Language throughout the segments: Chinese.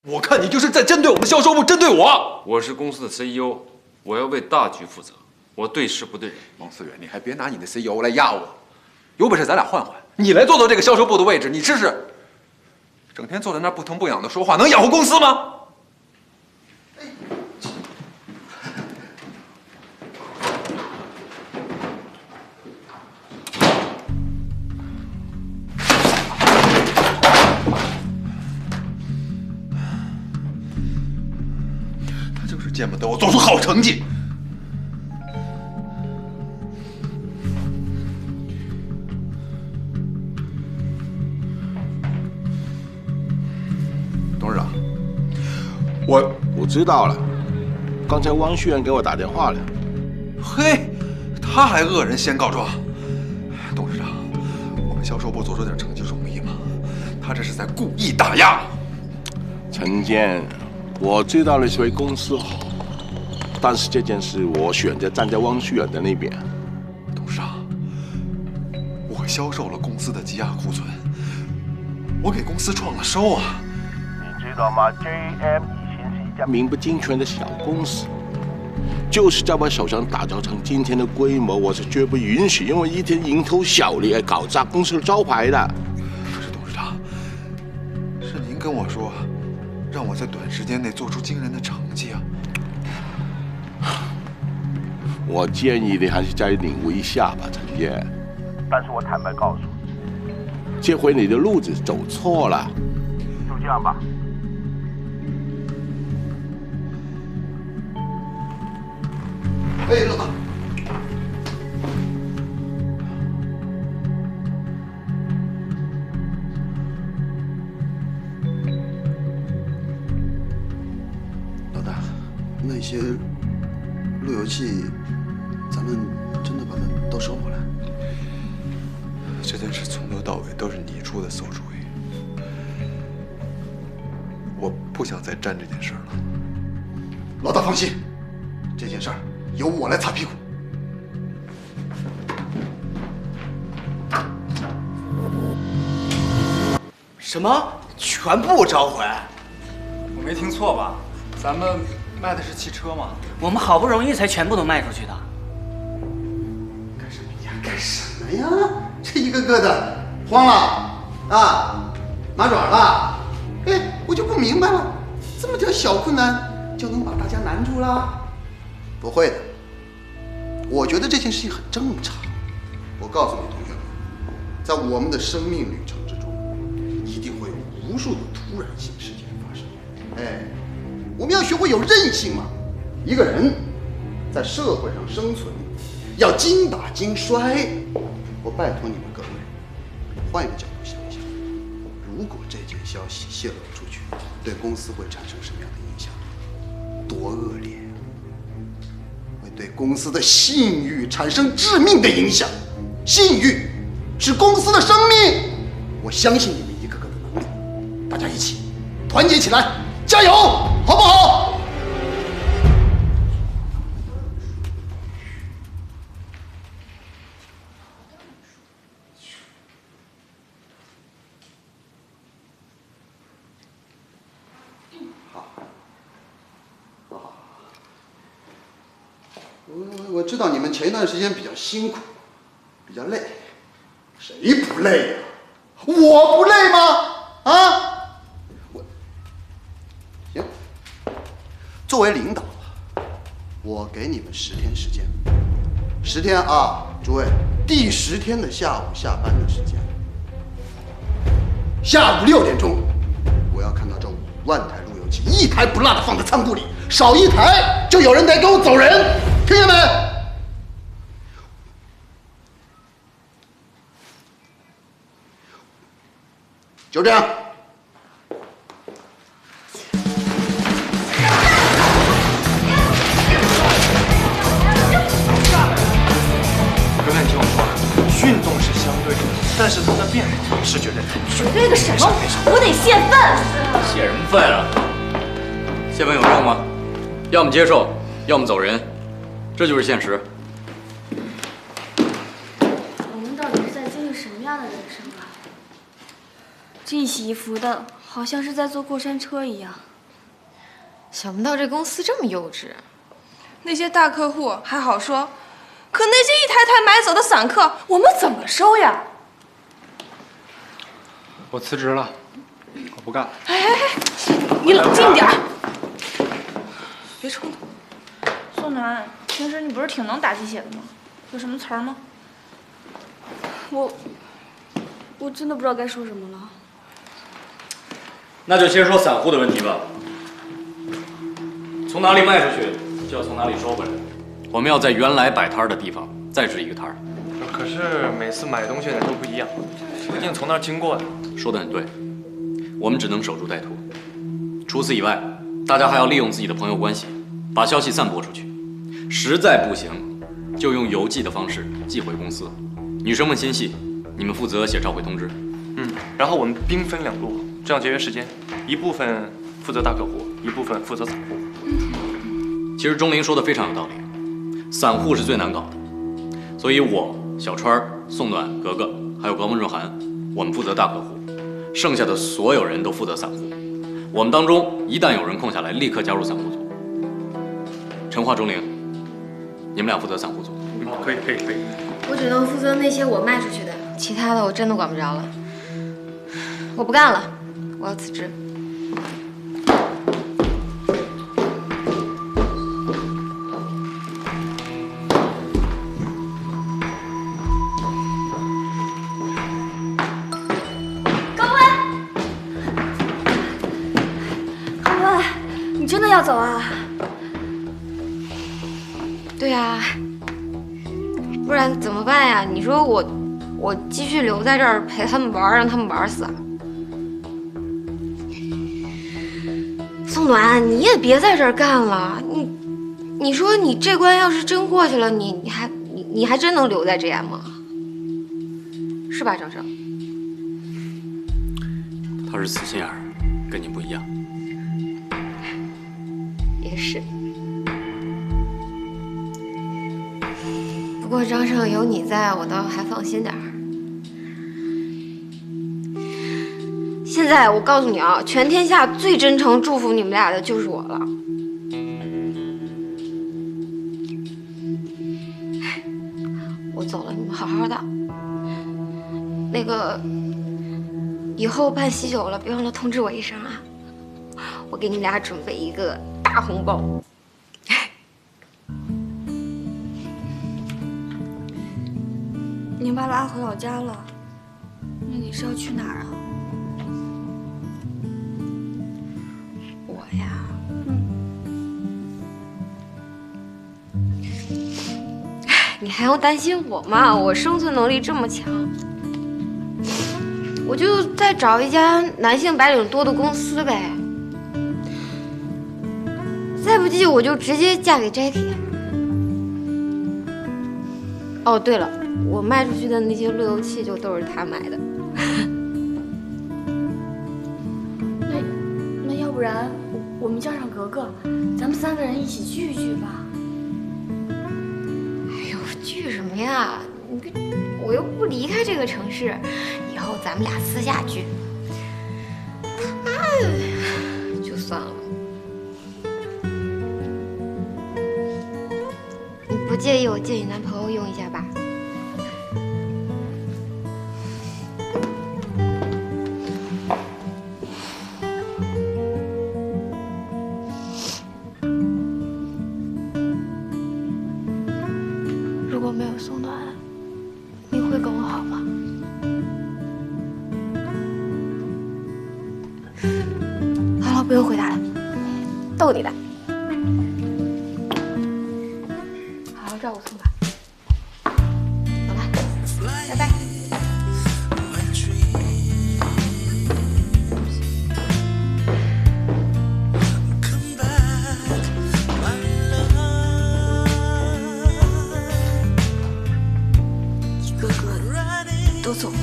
我看你就是在针对我们销售部，针对我。我是公司的 CEO， 我要为大局负责，我对事不对人。王思远，你还别拿你的 CEO 来压我，有本事咱俩换换，你来做这个销售部的位置，你试试。整天坐在那儿不疼不痒的说话，能养活公司吗？他就是见不得我做出好成绩。董事长，我知道了，刚才汪旭元给我打电话了。嘿，他还恶人先告状。董事长，我们销售部做出点成绩容易吗？他这是在故意打压。陈坚，我知道你是为公司好，但是这件事我选择站在汪旭远的那边。董事长，我销售了公司的积压库存，我给公司创了收啊。你知道吗 ？JM 以前是一家名不经传的小公司，就是在我手上打造成今天的规模，我是绝不允许因为一天蝇头小利而搞砸公司的招牌的。可是董事长，是您跟我说，让我在短时间内做出惊人的成绩啊。我建议你还是再领悟一下吧，陈烨。但是我坦白告诉你，这回你的路子走错了。就这样吧。哎，老大，老大，那些路由器，咱们真的把它都收回来？这件事从头到尾都是你出的馊主意，我不想再沾这件事了。老大放心，这件事儿由我来擦屁股。什么？全部召回？我没听错吧？咱们卖的是汽车吗？我们好不容易才全部都卖出去的。干什么呀？干什么呀？这一个个的慌了啊，麻爪了。哎，我就不明白了，这么点小困难就能把大家难住了？不会的，我觉得这件事情很正常。我告诉你，同学们，在我们的生命旅程之中，一定会有无数的突然性事件发生。哎，我们要学会有韧性嘛。一个人在社会上生存，要精打精摔。我拜托你们各位，换一个角度想一想，如果这件消息泄露出去，对公司会产生什么样的影响？多恶劣！会对公司的信誉产生致命的影响。信誉是公司的生命。我相信你们一个个的能力，大家一起团结起来，加油，好不好？我知道你们前一段时间比较辛苦，比较累，谁不累呀？我不累吗？啊，行，作为领导，我给你们10天时间，10天啊，诸位，第10天的下午下班的时间，下午6点钟，我要看到这5万台路由器一台不落的放在仓库里，少一台就有人得给我走人，听见没？就这样。哥哥，你听我说，运动是相对的，但是它的变化是绝对的。绝对个什么？我得泄愤！泄什么愤啊？泄愤有用吗？要么接受，要么走人，这就是现实。我们到底是在经历什么样的人生啊？这一起一伏的，好像是在坐过山车一样。想不到这公司这么幼稚。那些大客户还好说，可那些一台台买走的散客，我们怎么收呀？我辞职了，我不干了。哎，你冷静点儿，别冲动。宋暖，平时你不是挺能打鸡血的吗？有什么词儿吗？我真的不知道该说什么了。那就先说散户的问题吧。从哪里卖出去，就要从哪里收回来。我们要在原来摆摊的地方再置一个摊儿。可是每次买东西的人都不一样，毕竟从那儿经过的。说得很对，我们只能守株待兔。除此以外，大家还要利用自己的朋友关系，把消息散播出去。实在不行，就用邮寄的方式寄回公司。女生们心细，你们负责写召回通知。然后我们兵分两路，这样节约时间，一部分负责大客户，一部分负责散户。其实钟灵说的非常有道理，散户是最难搞的，所以我、小川、宋暖、格格还有高温若寒，我们负责大客户，剩下的所有人都负责散户。我们当中一旦有人空下来，立刻加入散户组。陈化、钟灵，你们俩负责散户组。可以。我只能负责那些我卖出去的，其他的我真的管不着了。我不干了，我要辞职。你真的要走啊？对呀，不然怎么办呀？你说我继续留在这儿陪他们玩，让他们玩死啊？宋暖，你也别在这儿干了。你说你这关要是真过去了，你还真能留在 GM 吗？是吧，郑生？他是死心眼儿，跟你不一样。也是。不过张胜有你在，我倒还放心点儿。现在我告诉你啊，全天下最真诚祝福你们俩的就是我了。我走了，你们好好的。那个，以后办喜酒了，别忘了通知我一声啊。我给你们俩准备一个大红包。你把拉回老家了，那你是要去哪儿啊？我呀，你还用担心我吗？我生存能力这么强，我就再找一家男性白领多的公司呗。再不济我就直接嫁给 Jackie。哦，对了，我卖出去的那些路由器就都是他买的。那要不然我们叫上格格，咱们3个人一起聚一聚吧。哎呦，聚什么呀？我又不离开这个城市，以后咱们俩私下聚。他妈，就算了。你不介意我借你男朋友用一下吧？如果没有宋暖，你会跟我好吗？好了，不用回答了，逗你的。好好照顾宋暖。走了，拜拜。都走了，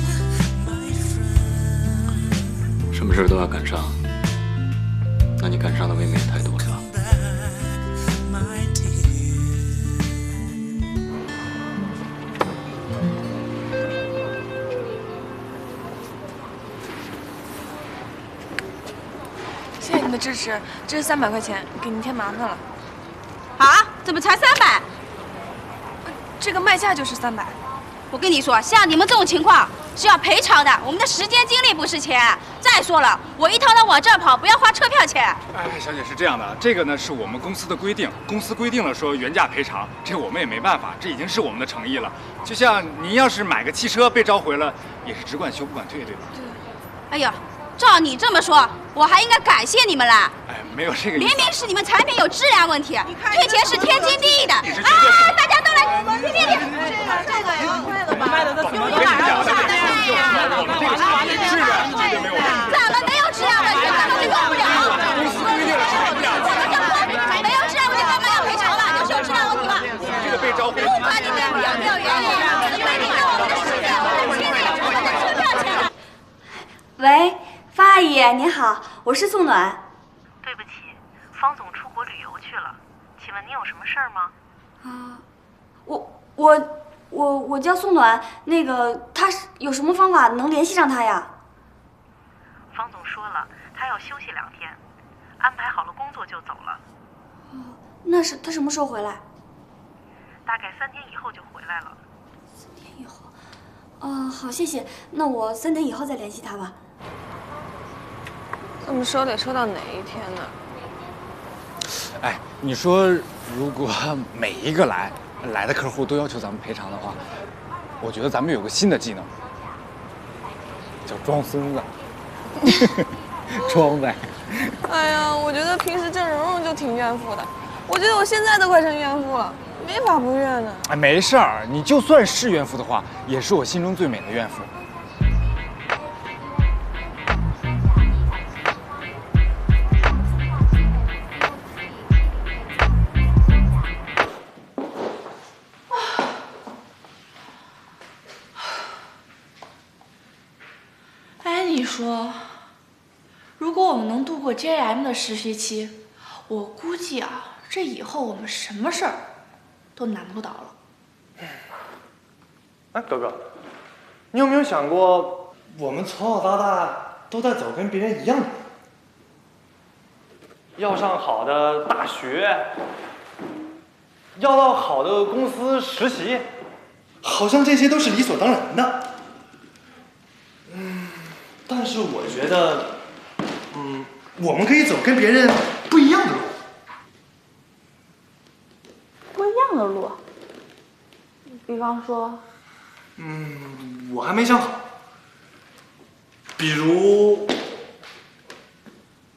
什么事都要赶上，那你赶上的未免也太多了吧？谢谢你的支持，这是300块钱，给您添麻烦了。啊？怎么才300？这个卖价就是300。我跟你说，像你们这种情况是要赔偿的，我们的时间精力不是钱。再说了，我一趟趟往这儿跑，不要花车票钱。哎，小姐是这样的，这个呢是我们公司的规定，公司规定了说原价赔偿，这我们也没办法，这已经是我们的诚意了。就像您要是买个汽车被召回了，也是只管修不管退，对吧？对。哎呀，照你这么说，我还应该感谢你们啦。哎，没有这个意思。明明是你们产品有质量问题，退钱是天经地义的。大家都来，别，这个也贵了吧？卖的用一晚上下单呀！质量绝对没有问题。怎么没有质量问题？根本就用不了。公司规定了是用不了。没有质量问题，干嘛要赔偿了？就是有质量问题嘛。这个被召回。不管你们有没有原因，规定了我们的时间，我们签了我们的车票钱了。喂，方阿姨您好，我是宋暖。对不起，方总出国旅游去了，请问您有什么事儿吗？我叫宋暖，那个他有什么方法能联系上他呀？方总说了，他要休息2天，安排好了工作就走了。那是他什么时候回来？大概3天以后就回来了。3天以后？好，谢谢。那我3天以后再联系他吧。这么收得收到哪一天呢？哎，你说如果每一个来的客户都要求咱们赔偿的话，我觉得咱们有个新的技能，叫装孙子，装呗。哎呀，我觉得平时郑蓉蓉就挺怨妇的，我觉得我现在都快成怨妇了，没法不怨呢。哎，没事儿，你就算是怨妇的话，也是我心中最美的怨妇。你说，如果我们能度过 JM 的实习期，我估计啊，这以后我们什么事儿都难不倒了。哎，哥哥，你有没有想过，我们从小到大都在走跟别人一样的路，要上好的大学，要到好的公司实习，好像这些都是理所当然的。但是我觉得，我们可以走跟别人不一样的路。不一样的路，比方说，我还没想好。比如，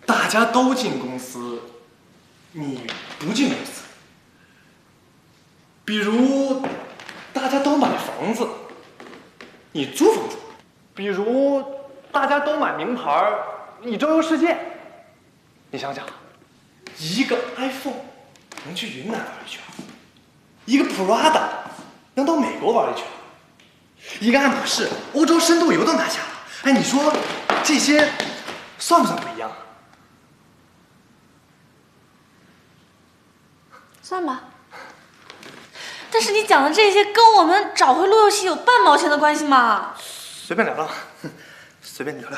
大家都进公司，你不进公司；比如，大家都买房子，你租房子；比如，大家都买名牌，你周游世界。你想想，一个 iPhone 能去云南玩一圈，一个 Prada 能到美国玩一圈，一个爱马仕欧洲深度游都拿下了。哎，你说这些算不算不一样？算吧。但是你讲的这些跟我们找回路由器有半毛钱的关系吗？随便聊聊，随便聊聊。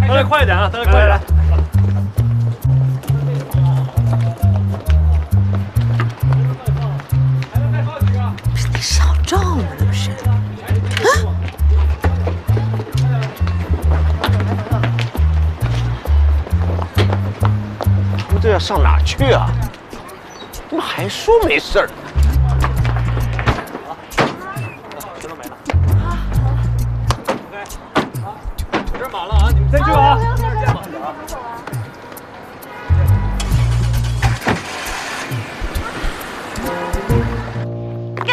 大家快点啊！大家快点！不是那少照吗？那不是？这要上哪儿去啊？怎么还说没事儿？车都没了。我这儿满了啊，你们先去啊。嘿。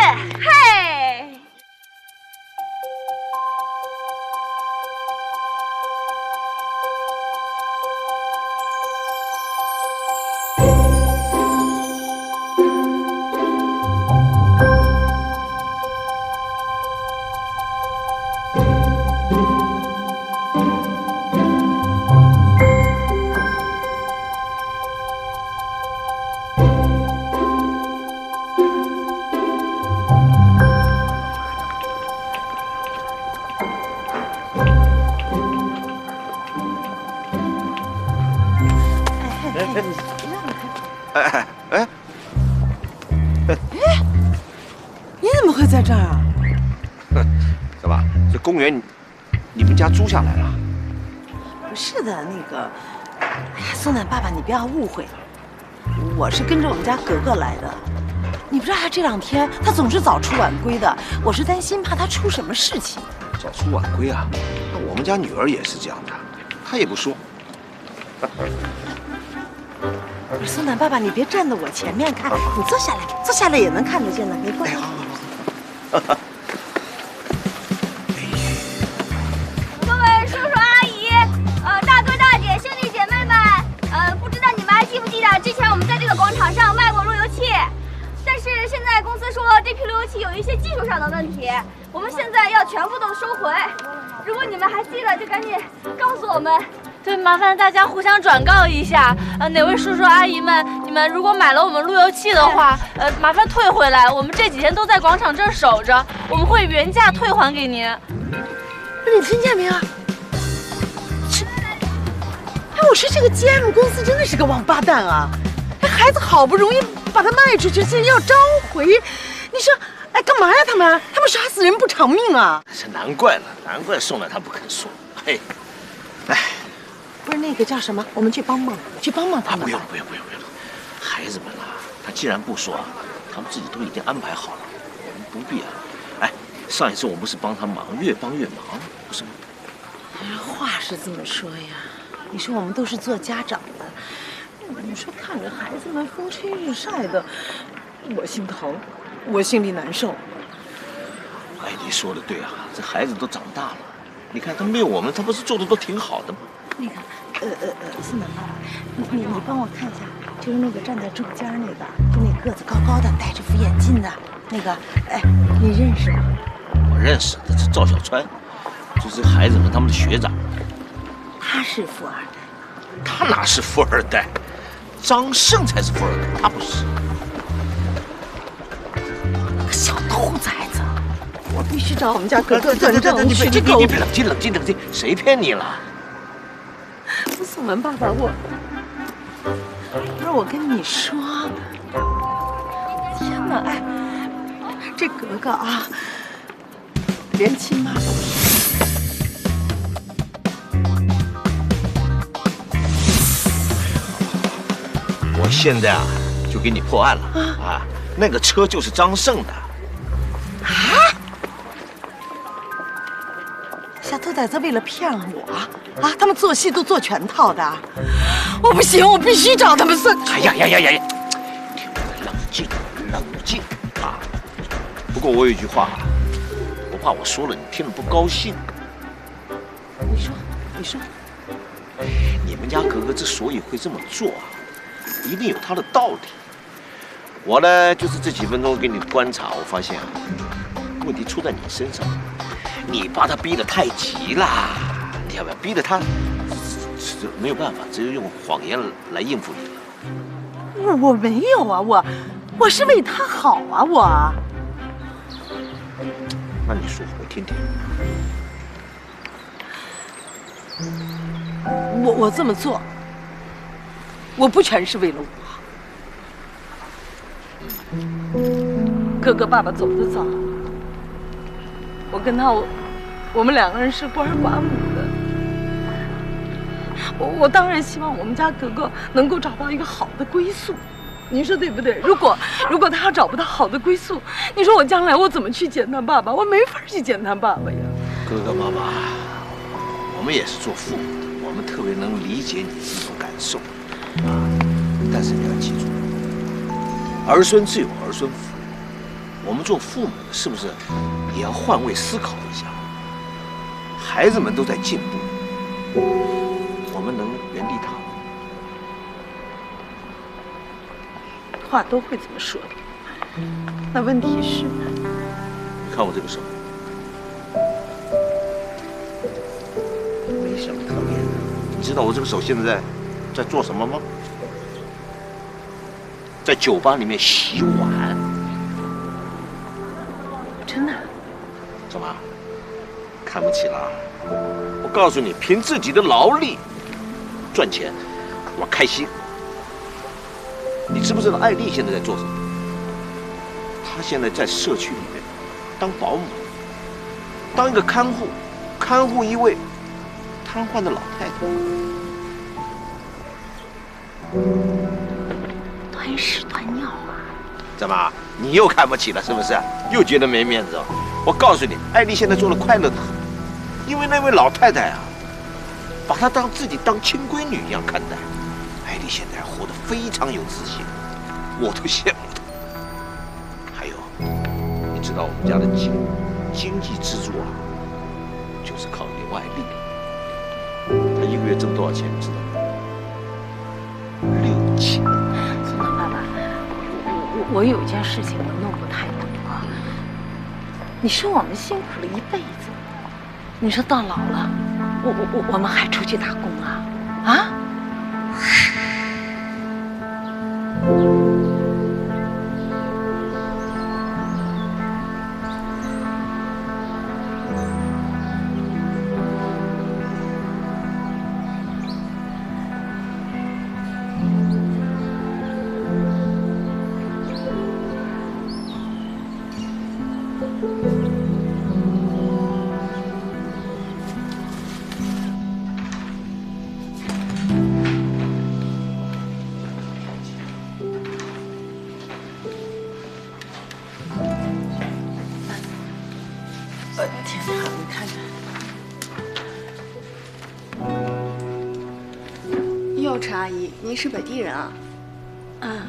哎，你怎么会在这儿啊？怎么？这公园你们家租下来了？不是的，那个，哎呀，宋奶爸爸，你不要误会，我是跟着我们家格格来的。你不知道他这2天他总是早出晚归的，我是担心怕他出什么事情。早出晚归啊？那我们家女儿也是这样的，她也不说。不是宋奶爸爸，你别站在我前面看，你坐下来，坐下来也能看得见的，没关系。各位叔叔阿姨，大哥大姐、兄弟姐妹们，不知道你们还记不记得之前我们在这个广场上卖过路由器，但是现在公司说这批路由器有一些技术上的问题，我们现在要全部都收回。如果你们还记得，就赶紧告诉我们。对，麻烦大家互相转告一下，哪位叔叔阿姨们，你们如果买了我们路由器的话，麻烦退回来，我们这几天都在广场这儿守着，我们会原价退还给您。你听见没有？我说这个 GM 公司真的是个王八蛋啊！这孩子好不容易把他卖出去，现在要召回，你说，哎，干嘛呀？他们杀死人不偿命啊！是难怪了，难怪宋奶他不肯说。嘿，哎。不是那个叫什么？我们去帮忙他们。不用了。孩子们啊，他既然不说，他们自己都已经安排好了，我们不必啊。哎，上一次我们不是帮他忙，越帮越忙，不是吗？话是这么说呀，你说我们都是做家长的，你说看着孩子们风吹日晒的，我心疼，我心里难受。哎，你说的对啊，这孩子都长大了，你看他没有我们，他不是做的都挺好的吗？那个，宋奶爸爸，你帮我看一下，就是那个站在中间那个，就那个子高高的，戴着副眼镜的那个，哎，你认识吗？我认识，这是赵小川，就是孩子们他们的学长。他是富二代？他哪是富二代？张胜才是富二代，他不是。小兔崽子！我必须找我们家格格转正。你冷静，谁骗你了？宋文爸爸，不是我跟你说，天哪！哎，这格格啊，连亲妈都是。我现在啊，就给你破案了啊！那个车就是张胜的。啊！小兔崽子为了骗我啊，他们做戏都做全套的。我不行，我必须找他们算。哎呀！冷静啊！不过我有一句话，我怕我说了你听了不高兴。你说。你们家格格之所以会这么做啊，一定有他的道理。我呢，就是这几分钟给你观察，我发现啊，问题出在你身上。你把他逼得太急了，你要不要逼得他没有办法，只有用谎言来应付你了。我没有啊，我是为他好啊，我。那你说，我听听。我这么做，我不全是为了我。哥哥爸爸走得早，我跟他我们2个人是孤儿寡母的。我当然希望我们家格格能够找到一个好的归宿，您说对不对？如果他要找不到好的归宿，你说我将来我怎么去见他爸爸？我没法去见他爸爸呀。哥哥妈妈，我们也是做父母的，我们特别能理解你这种感受啊。但是你要记住，儿孙自有儿孙福，我们做父母的是不是也要换位思考一下？孩子们都在进步，我们能原地踏步？话都会这么说的，那问题是，你看我这个手，没什么特别的。你知道我这个手现在在做什么吗？在酒吧里面洗碗。真的？怎么？看不起了？我告诉你，凭自己的劳力赚钱，我开心。你知不知道艾丽现在在做什么？她现在在社区里面当保姆，当一个看护，看护一位瘫痪的老太太。端屎端尿啊！怎么，你又看不起了是不是？又觉得没面子？我告诉你，艾丽现在做的快乐的很，因为那位老太太啊，把她当自己当亲闺女一样看待。艾丽现在活得非常有自信，我都羡慕她。还有，你知道我们家的经济支柱啊，就是靠刘艾丽。她一个月挣多少钱，你知道吗？6000。宋南爸爸，我有一件事情我弄不太懂啊。你说我们辛苦了一辈子，你说到老了，我们还出去打工啊？啊？天哪，你看看。哟，陈阿姨，您是本地人啊？嗯，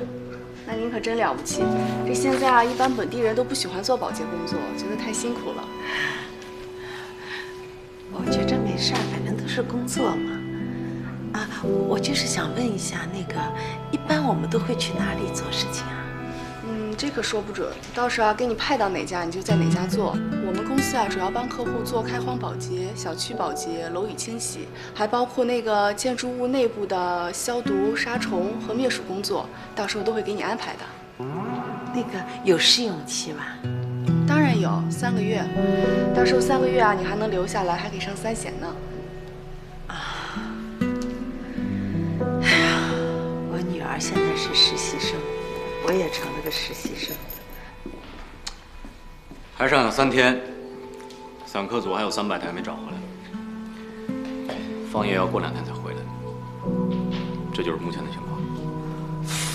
那您可真了不起。这现在啊，一般本地人都不喜欢做保洁工作，觉得太辛苦了。我觉着没事儿，反正都是工作嘛。啊，我就是想问一下，那个，一般我们都会去哪里做事情啊？这可说不准，到时候给你派到哪家，你就在哪家做。我们公司啊，主要帮客户做开荒保洁、小区保洁、楼宇清洗，还包括那个建筑物内部的消毒、杀虫和灭鼠工作，到时候都会给你安排的。那个有试用期吧？当然有，3个月。到时候3个月啊，你还能留下来，还可以上3险呢。哎呀，我女儿现在是实习生。我也成了个实习生，还剩下3天，散客组还有300台没找回来，方爷要过2天才回来，这就是目前的情况。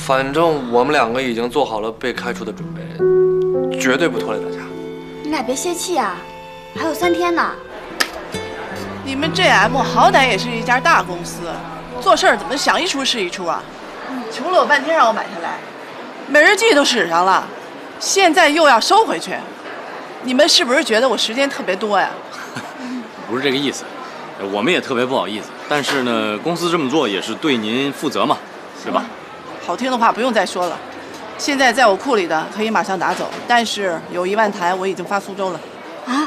反正我们2个已经做好了被开除的准备，绝对不拖累大家。你俩别泄气啊，还有3天呢。你们 GM 好歹也是一家大公司，做事儿怎么想一出是一出啊？求了我半天让我买下来。每日季都使上了，现在又要收回去，你们是不是觉得我时间特别多呀？不是这个意思，我们也特别不好意思，但是呢，公司这么做也是对您负责嘛，对吧？好听的话不用再说了，现在在我库里的可以马上拿走，但是有1万台我已经发苏州了。啊？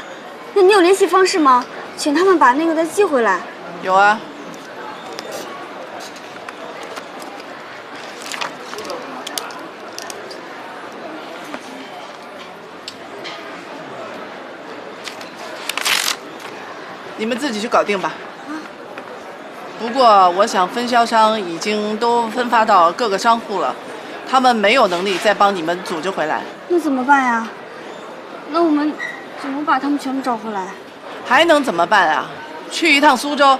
那你有联系方式吗？请他们把那个再寄回来。有啊。你们自己去搞定吧。不过，我想分销商已经都分发到各个商户了，他们没有能力再帮你们组织回来。那怎么办呀？那我们怎么把他们全部找回来？还能怎么办啊？去一趟苏州。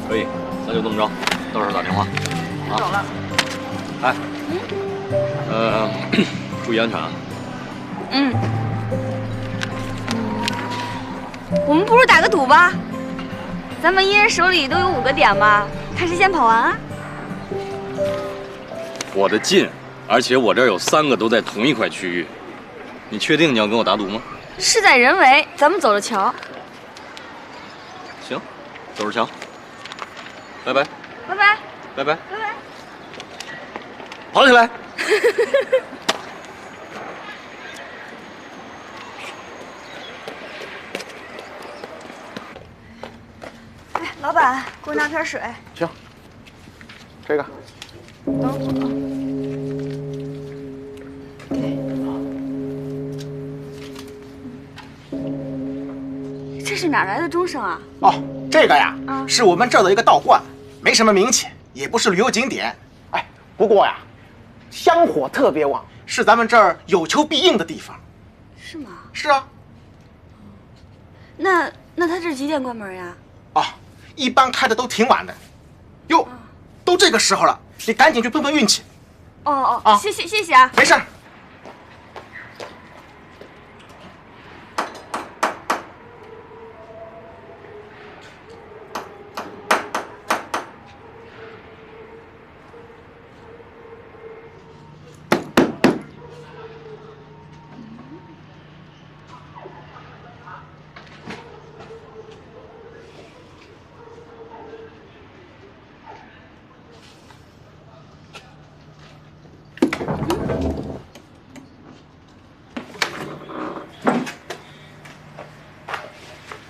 可以，那就这么着，到时候打电话。懂了。哎，注意安全啊。嗯。我们不如打个赌吧，咱们一人手里都有5个点嘛，看谁先跑完啊？我的近，而且我这儿有3个都在同一块区域。你确定你要跟我打赌吗？事在人为，咱们走着瞧。行，走着瞧。拜拜。拜拜。拜拜。拜拜。跑起来！哎，老板，给我拿瓶水。行，这个。等会儿。这是哪来的钟声啊？哦，这个呀，是我们这儿的一个道观，没什么名气，也不是旅游景点。哎，不过呀，香火特别旺，是咱们这儿有求必应的地方。是吗？是啊。那他这几点关门呀？哦，一般开的都挺晚的。哟，都这个时候了，你赶紧去碰碰运气。哦哦，谢谢啊。没事儿。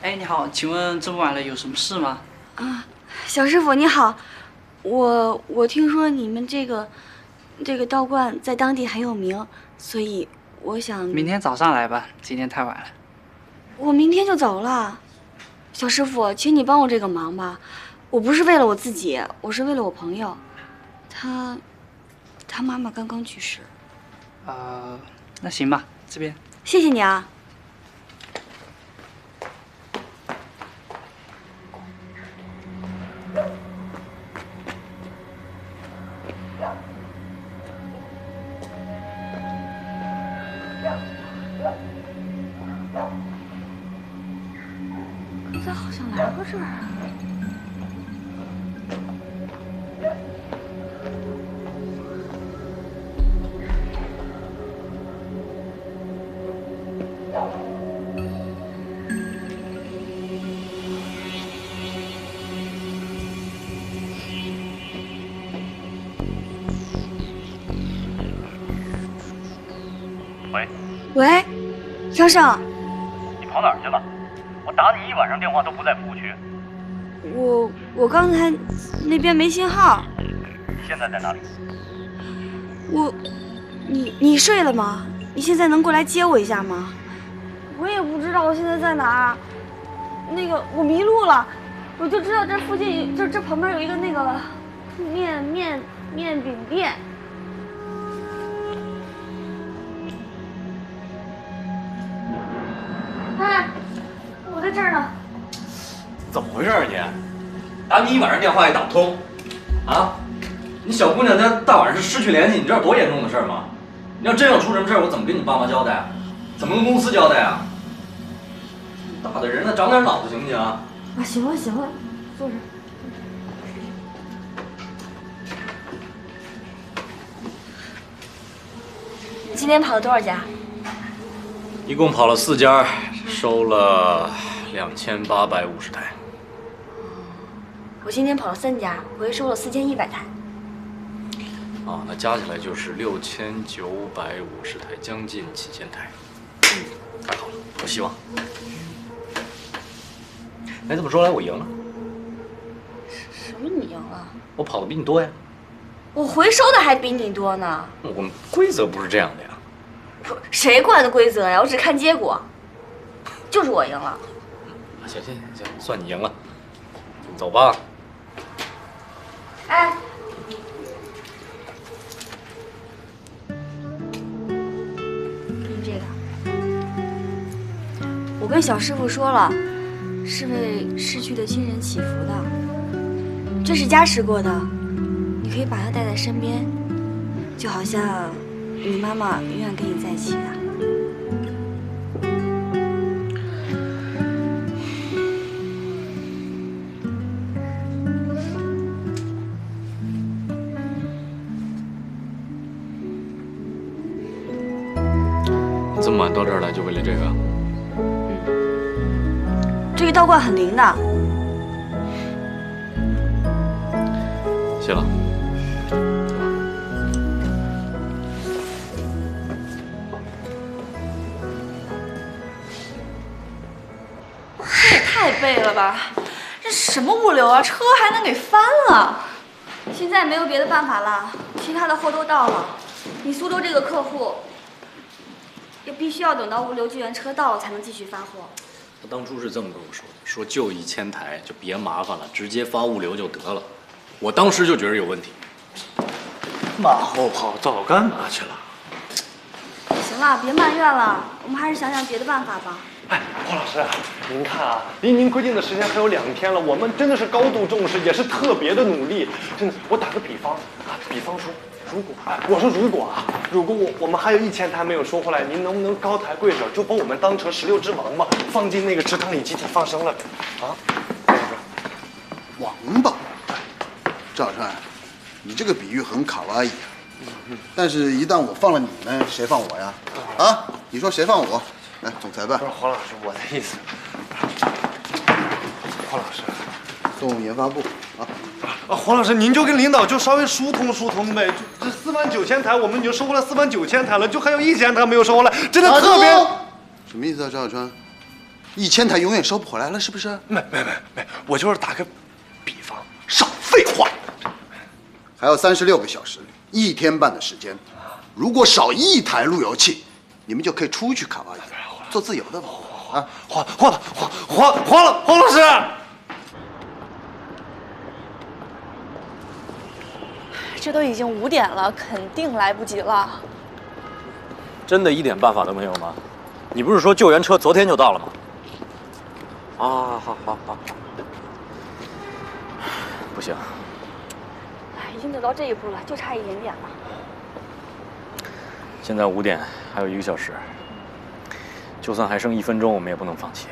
哎，你好，请问这么晚了有什么事吗？啊，小师傅你好，我听说你们这个道观在当地很有名，所以我想明天早上来吧，今天太晚了。我明天就走了。小师傅，请你帮我这个忙吧，我不是为了我自己，我是为了我朋友，他妈妈刚刚去世。那行吧，这边。谢谢你啊。刚才好像来过这儿啊。喂，喂，张胜，你跑哪儿去了？我打你一晚上电话都不在服务区。我刚才那边没信号。现在在哪里？你睡了吗？你现在能过来接我一下吗？我也不知道我现在在哪儿。那个我迷路了，我就知道这附近这旁边有一个那个面饼店。哎，我在这儿呢。怎么回事啊你？打你一晚上电话也打不通，啊？你小姑娘她大晚上失去联系，你知道多严重的事儿吗？你要真要出什么事儿，我怎么跟你爸妈交代啊？怎么跟公司交代啊？大的人了，长点脑子行不行啊？啊，行了，坐着。你今天跑了多少家？一共跑了4家，收了2850台。我今天跑了3家，回收了4100台。啊，那加起来就是6950台，将近7000台。太好了，有希望。哎，这么说来，我赢了。什么你赢了？我跑的比你多呀。我回收的还比你多呢。我们规则不是这样的呀。不，谁管的规则呀？我只看结果。就是我赢了。行，算你赢了。走吧。哎。这个，我跟小师傅说了，是为逝去的亲人祈福的。这是加持过的，你可以把它带在身边，就好像你妈妈永远跟你在一起的。这么晚到这儿来就为了这个？这个道观很灵的。谢了。这也太背了吧！这什么物流啊，车还能给翻了？现在没有别的办法了，其他的货都到了。你苏州这个客户，也必须要等到物流救援车到了才能继续发货。他当初是这么跟我说的，说就1000台就别麻烦了，直接发物流就得了。我当时就觉得有问题。马后炮早干嘛去了？行了，别埋怨了，我们还是想想别的办法吧。哎，黄老师，您看啊，离您规定的时间还有2天了，我们真的是高度重视，也是特别的努力。真的，我打个比方啊，比方说，如果我们还有1000台没有收回来，您能不能高抬贵手，就把我们当成16只王八，放进那个池塘里集体放生了？啊，王八，赵小川，你这个比喻很卡哇伊啊。但是，一旦我放了你们，谁放我呀？啊，你说谁放我？来，总裁办。不是黄老师，我的意思，黄老师，送研发部啊。黄老师，您就跟领导就稍微疏通疏通呗。这49000台，我们已经收回来49000台了，就还有1000台没有收回来，真的特别。什么意思啊，赵小川？1000台永远收不回来了，是不是？没，我就是打个比方。少废话。还有36个小时，1天半的时间，如果少1台路由器，你们就可以出去卡哇伊，做自由的吧。啊，黄老师。这都已经5点了，肯定来不及了。真的一点办法都没有吗？你不是说救援车昨天就到了吗？啊，好，不行，已经走到这一步了，就差一点点了。现在5点，还有1个小时，就算还剩1分钟，我们也不能放弃。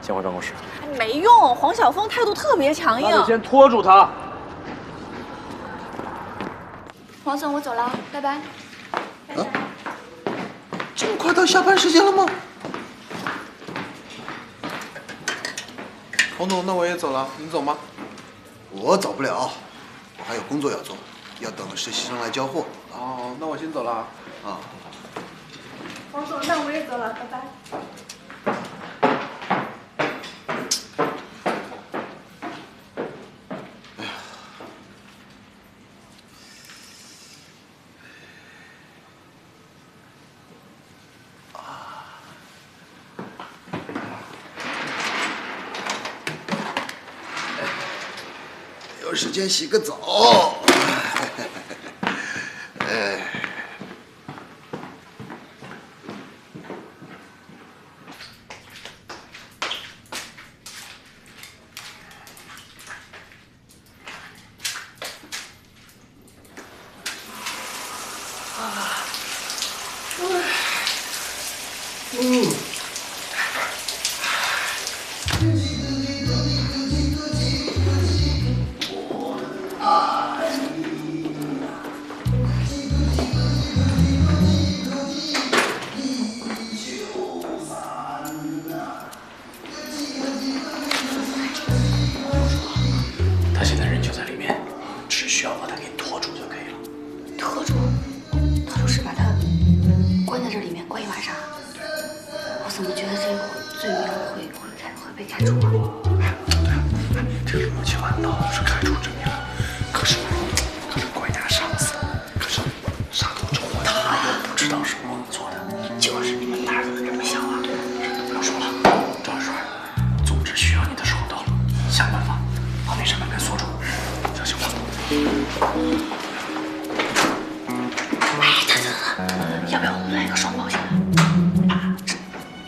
先回办公室。没用，黄晓峰态度特别强硬。那你先拖住他。黄总，我走了，拜拜。啊，这么快到下班时间了吗？黄总，那我也走了，你走吗？我走不了，我还有工作要做，要等实习生来交货。哦，那我先走了。啊。黄总，那我也走了，拜拜。有时间洗个澡。哎。他现在人就在里面，只需要把他给拖住就可以了。拖住？拖住是把他关在这里面关1晚上？我怎么觉得这个罪名会被开除啊？这个罗奇万倒是开除罪名了，可是关押上司，可是杀头之祸，他又不知道是我们做的。就是你们胆子这么小啊！不要说了，赵老师，总之需要你的时候到了，想办法把那扇门给锁住，相信我。哎，等，要不要我们来个双保险？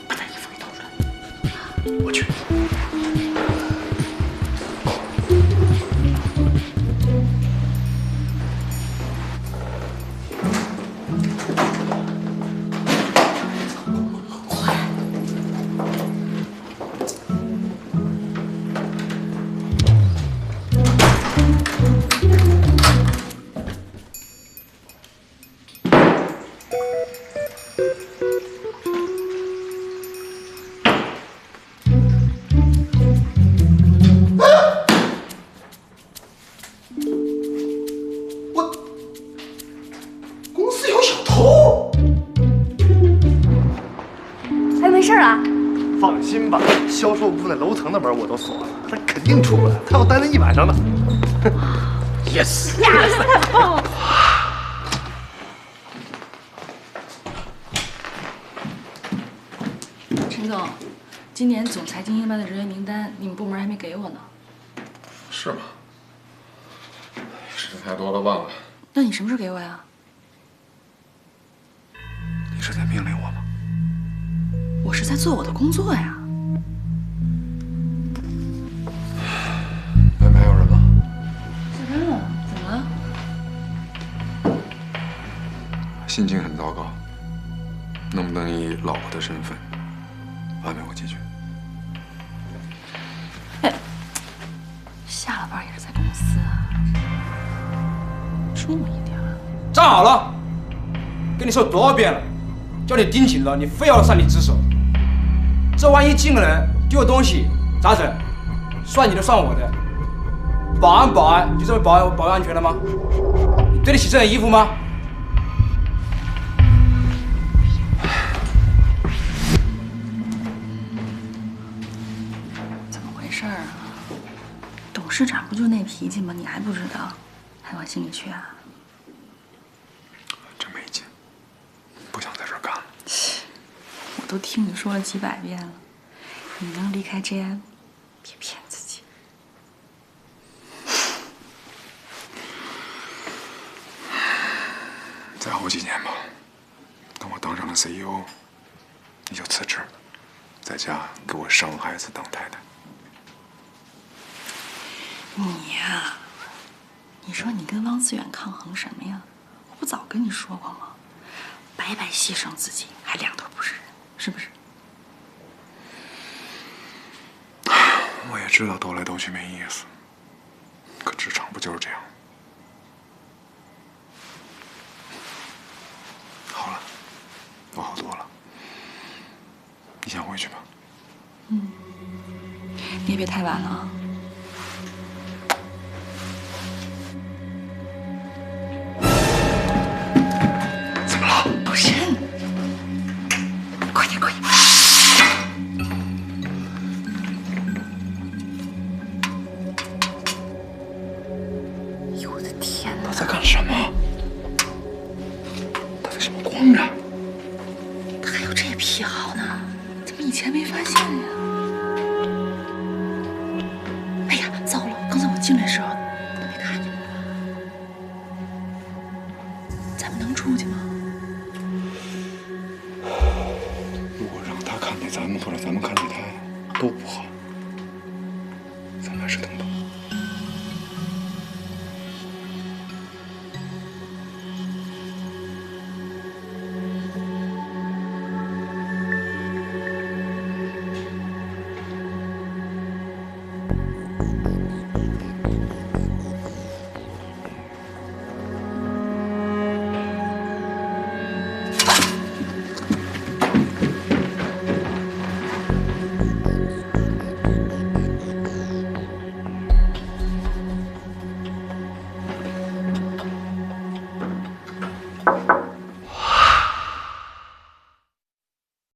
把他衣服给掏出来。我去。销售部那楼层的门我都锁了，他肯定出不来，他要待那一晚上呢。Yes， 太棒了！陈总，今年总裁精英班的人员名单，你们部门还没给我呢。是吗？事情太多了，忘了。那你什么时候给我呀？你是在命令我吗？我是在做我的工作呀。外面还有人吗？下班了，怎么了？心情很糟糕，能不能以老婆的身份安慰我几句？哎，下了班也是在公司啊，注意点。站好了！跟你说多少遍了，叫你盯紧了，你非要上你职守。这万一进个人丢东西咋整？算你的算我的。保安，你就这么保卫安全了吗？你对得起这件衣服吗？怎么回事啊？董事长不就那脾气吗？你还不知道，还往心里去啊？真没劲，不想在这儿干了。我都听你说了几百遍了，你能离开 JM， 别骗自己。再好几年吧，等我当上了 CEO， 你就辞职，在家给我生孩子当太太。你呀，你说你跟汪思远抗衡什么呀？我不早跟你说过吗？白白牺牲自己，还两头不是人，是不是？我也知道斗来斗去没意思，可职场不就是这样？好了，我好多了，你先回去吧。嗯，你也别太晚了啊。怎么了？不是，快点，快点！哎呦我的天哪！他在干什么？他为什么光着？他还有这癖好呢，怎么以前没发现呀？哎呀，糟了！刚才我进来的时候都没看见我。咱们能出去吗？如果让他看见咱们，或者咱们看见他，都不好。咱们还是等等。